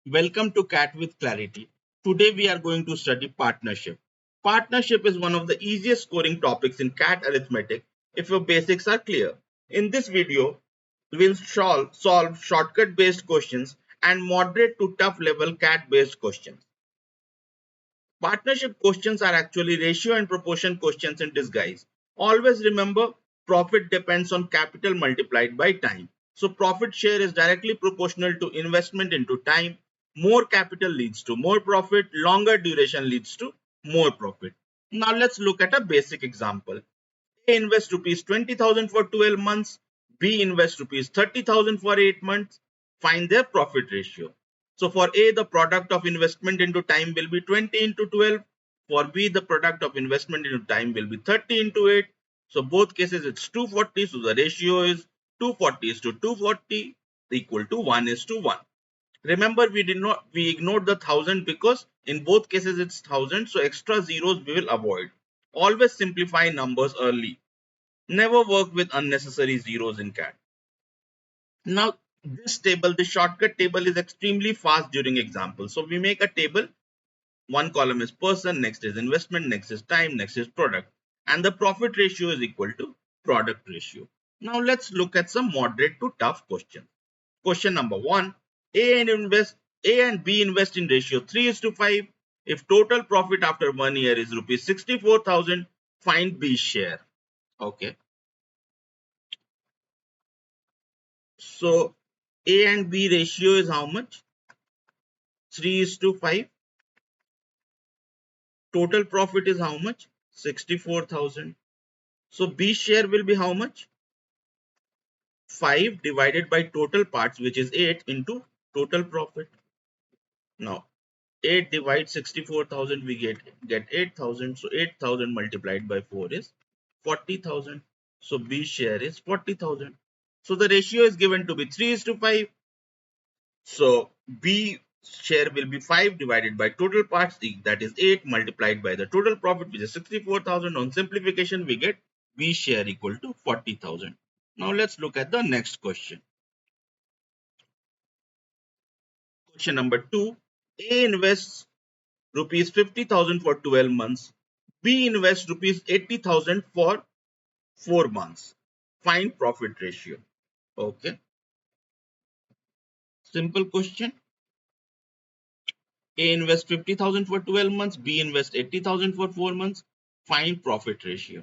Welcome to CAT with Clarity. Today we are going to study partnership. Partnership is one of the easiest scoring topics in CAT arithmetic if your basics are clear. In this video, we'll solve shortcut based questions and moderate to tough level CAT based questions. Partnership questions are actually ratio and proportion questions in disguise. Always remember, profit depends on capital multiplied by time. So profit share is directly proportional to investment into time. More capital leads to more profit, longer duration leads to more profit. Now let's look at a basic example. A invests rupees 20,000 for 12 months, B invests rupees 30,000 for 8 months. Find their profit ratio. So for A, the product of investment into time will be 20 into 12. For B, the product of investment into time will be 30 into 8. So both cases it's 240. So the ratio is 240 is to 240 equal to 1 is to 1. Remember, we ignored the 1000 because in both cases it's 1000. So extra zeros we will avoid. Always simplify numbers early. Never work with unnecessary zeros in CAT. Now, this table, the shortcut table is extremely fast during examples. So we make a table. One column is person, next is investment, next is time, next is product. And the profit ratio is equal to product ratio. Now let's look at some moderate to tough questions. Question number 1. A and B invest in ratio 3 is to 5. If total profit after 1 year is rupees 64,000, find B share. Okay. So A and B ratio is how much? 3 is to 5. Total profit is how much? 64,000. So B share will be how much? 5 divided by total parts, which is 8, into total profit. Now 8 divides 64,000, we get 8,000. So 8,000 multiplied by 4 is 40,000. So B share is 40,000. So the ratio is given to be 3 is to 5. So B share will be 5 divided by total parts, that is 8, multiplied by the total profit, which is 64,000. On simplification, we get B share equal to 40,000. Now let's look at the next question. Question number 2. A invests rupees 50,000 for 12 months. B invests rupees 80,000 for 4 months. Find profit ratio. Okay. Simple question. A invests 50,000 for 12 months, B invests 80,000 for 4 months. Find profit ratio.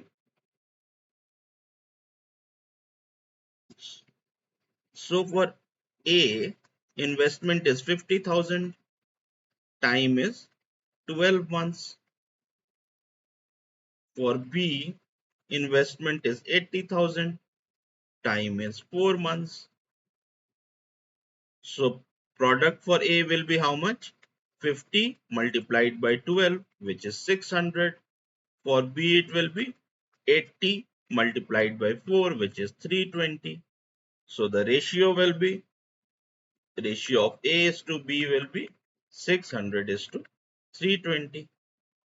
So for A, investment is 50,000, time is 12 months. For B, investment is 80,000, time is 4 months. So product for A will be how much? 50 multiplied by 12, which is 600. For B, it will be 80 multiplied by 4, which is 320. So the ratio will be, ratio of A is to B will be 600 is to 320,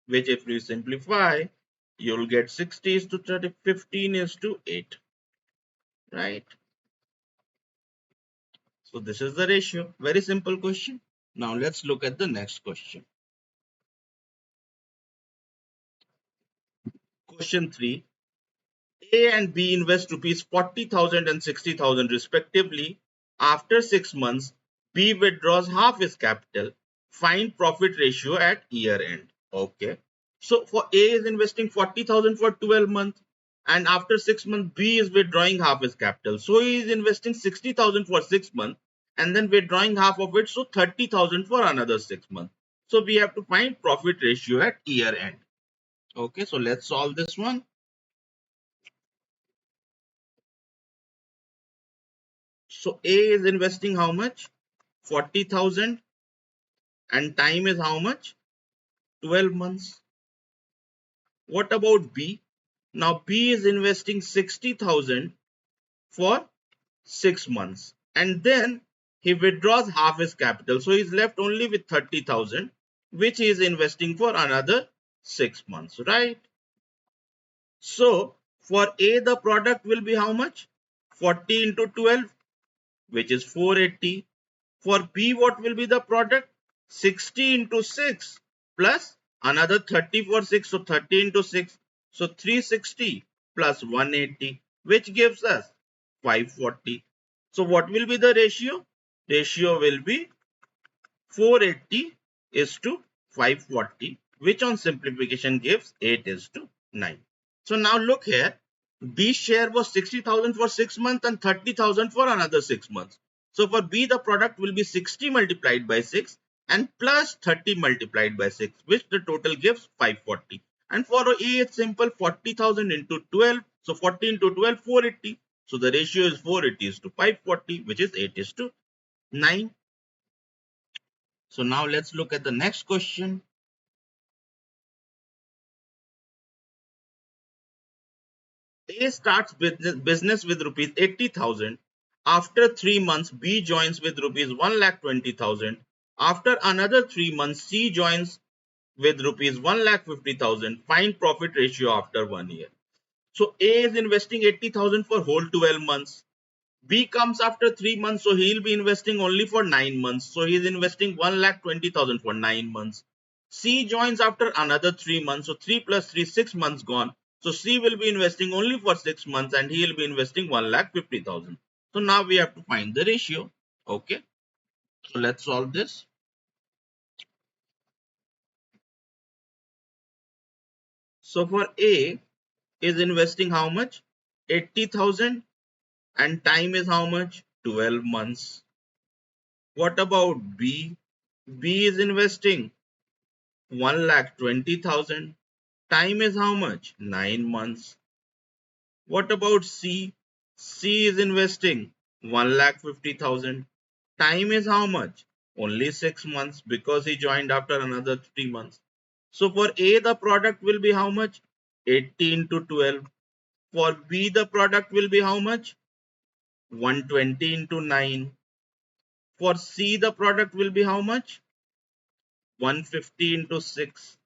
which if we simplify, you'll get 60 is to 30, 15 is to 8, right? So this is the ratio. Very simple question. Now let's look at the next question. Question 3. A and B invest rupees 40,000 and 60,000 respectively. After 6 months, B withdraws half his capital. Find profit ratio at year end. Okay. So for A is investing 40,000 for 12 months, and after 6 months, B is withdrawing half his capital. So he is investing 60,000 for 6 months and then withdrawing half of it. So 30,000 for another 6 months. So we have to find profit ratio at year end. Okay. So let's solve this one. So A is investing how much? 40,000, and time is how much? 12 months. What about B? Now B is investing 60,000 for 6 months, and then he withdraws half his capital. So he's left only with 30,000, which he is investing for another 6 months, right? So for A, the product will be how much? 40 into 12, which is 480. For B, what will be the product? 60 into 6 plus another 30 for 6. So 30 into 6. So 360 plus 180, which gives us 540. So what will be the ratio? Ratio will be 480 is to 540, which on simplification gives 8 is to 9. So now look here, B share was 60,000 for 6 months and 30,000 for another 6 months. So for B, the product will be 60 multiplied by 6 and plus 30 multiplied by 6, which the total gives 540. And for A, it's simple, 40,000 into 12. So 40 into 12, 480. So the ratio is 480 is to 540, which is 8 is to 9. So now let's look at the next question. A starts business with rupees 80,000. After 3 months, B joins with rupees 1,20,000. After another 3 months, C joins with rupees 1,50,000. Find profit ratio after 1 year. So A is investing 80,000 for whole 12 months. B comes after 3 months, so he'll be investing only for 9 months. So he's investing 1,20,000 for 9 months. C joins after another 3 months, so 3 plus 3, 6 months gone. So C will be investing only for 6 months and he'll be investing 1,50,000. So now we have to find the ratio. Okay, so let's solve this. So for A is investing how much? 80,000 and time is how much? 12 months. What about B? B is investing 1,20,000. Time is how much? 9 months. What about C? C is investing 1,50,000. Time is how much? Only 6 months because he joined after another 3 months. So for A, the product will be how much? 80 into 12. For B, the product will be how much? 120 into 9. For C, the product will be how much? 150 into 6.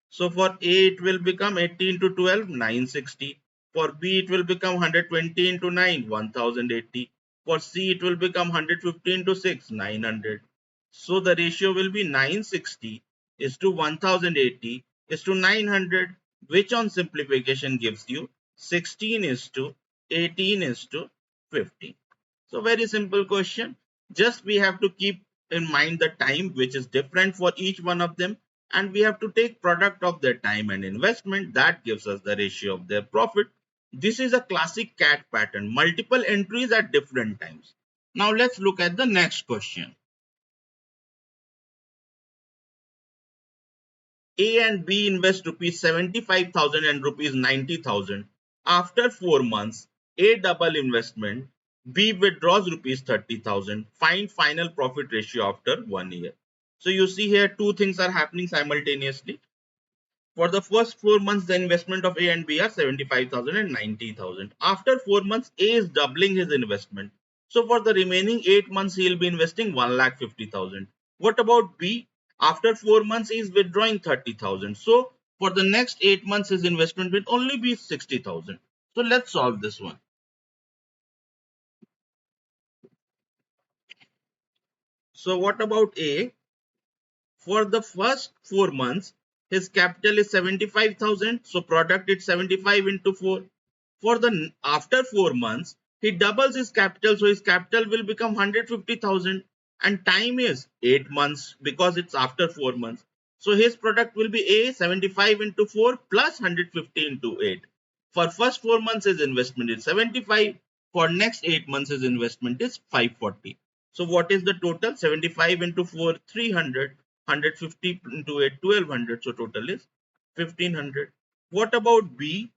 So for A, it will become 80 into 12, 960. For B, it will become 120 into 9, 1080. For C, it will become 150 into 6, 900. So the ratio will be 960 is to 1080 is to 900, which on simplification gives you 16 is to 18 is to 50. So very simple question. Just we have to keep in mind the time, which is different for each one of them, and we have to take product of their time and investment. That gives us the ratio of their profit. This is a classic CAT pattern, multiple entries at different times. Now let's look at the next question. A and B invest rupees 75,000 and rupees 90,000. After 4 months, A double investment, B withdraws rupees 30,000. Find final profit ratio after 1 year. So you see here two things are happening simultaneously. For the first 4 months, the investment of A and B are 75,000 and 90,000. After 4 months, A is doubling his investment. So for the remaining 8 months, he will be investing 1,50,000. What about B? After 4 months, he is withdrawing 30,000. So for the next 8 months, his investment will only be 60,000. So let's solve this one. So what about A? For the first 4 months, his capital is 75,000. So product is 75 into 4. For the after 4 months, he doubles his capital. So his capital will become 150,000 and time is 8 months because it's after 4 months. So his product will be A 75 into 4 plus 150 into 8. For first 4 months, his investment is 75. For next 8 months, his investment is 540. So what is the total? 75 into 4, 300. 150 into 8, 1200. So total is 1500. What about B?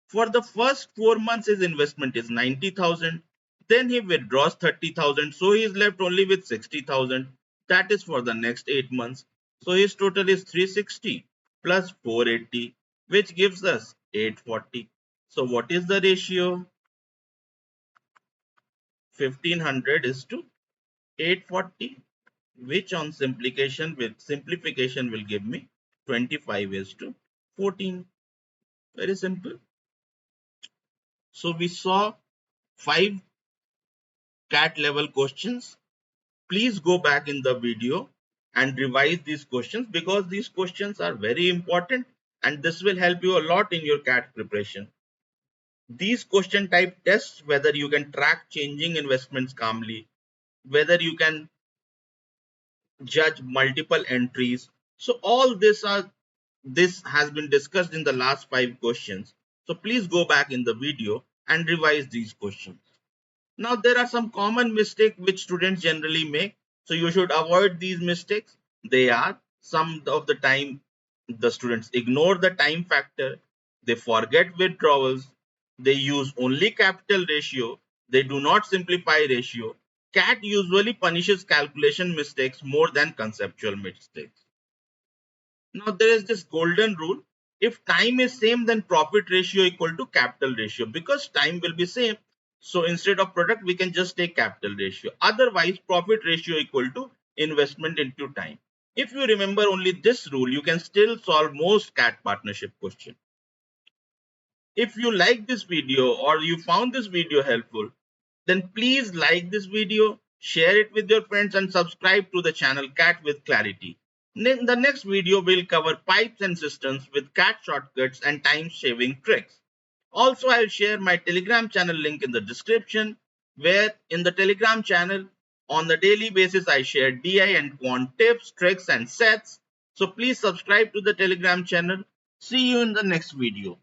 For the first 4 months, his investment is 90,000. Then he withdraws 30,000. So he is left only with 60,000. That is for the next 8 months. So his total is 360 plus 480, which gives us 840. So what is the ratio? 1500 is to 840, which on simplification will give me 25 is to 14. Very simple. So we saw 5 CAT level questions. please go back in the video and revise these questions, because these questions are very important and this will help you a lot in your CAT preparation. These question type tests whether you can track changing investments calmly, whether you can judge multiple entries. So all this has been discussed in the last 5 questions. So please go back in the video and revise these questions. Now, there are some common mistakes which students generally make. So you should avoid these mistakes. They are, some of the time the students ignore the time factor, they forget withdrawals, they use only capital ratio, they do not simplify ratio. CAT usually punishes calculation mistakes more than conceptual mistakes. Now there is this golden rule. If time is same, then profit ratio equal to capital ratio, because time will be same. So instead of product, we can just take capital ratio. Otherwise, profit ratio equal to investment into time. If you remember only this rule, you can still solve most CAT partnership question. If you like this video or you found this video helpful, then please like this video, share it with your friends and subscribe to the channel CAT with Clarity. In the next video, we'll cover pipes and systems with CAT shortcuts and time saving tricks. Also, I'll share my Telegram channel link in the description, where in the Telegram channel, on the daily basis, I share DI and quant tips, tricks and sets. So please subscribe to the Telegram channel. See you in the next video.